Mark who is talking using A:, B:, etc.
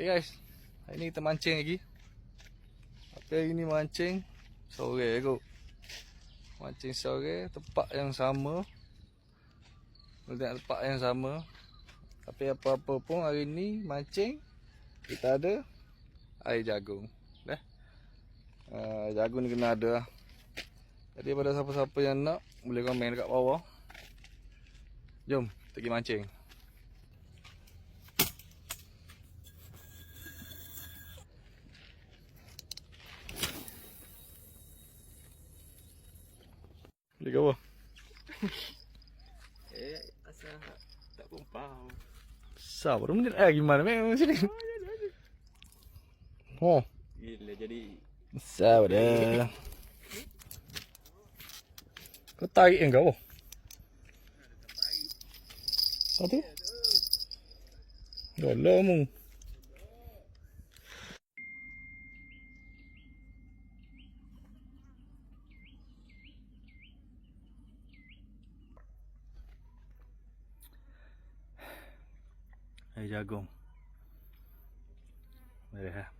A: Okay guys, hari ni kita mancing lagi. Tapi hari ni mancing sore kot. Mancing sore, tempat yang sama. Meletak tempat yang sama. Tapi apa-apa pun hari ni mancing kita ada air jagung. Jagung ni kena ada lah. Jadi pada siapa-siapa yang nak, boleh komen dekat bawah. Jom kita pergi mancing. Boleh ke apa?
B: Asal tak kumpau.
A: Besar baru menit gimana memang sini. Oh,
B: Gila jadi
A: besar dah. Kau tarik yang kau. Apa? Golah mu. Air jagung. Merah.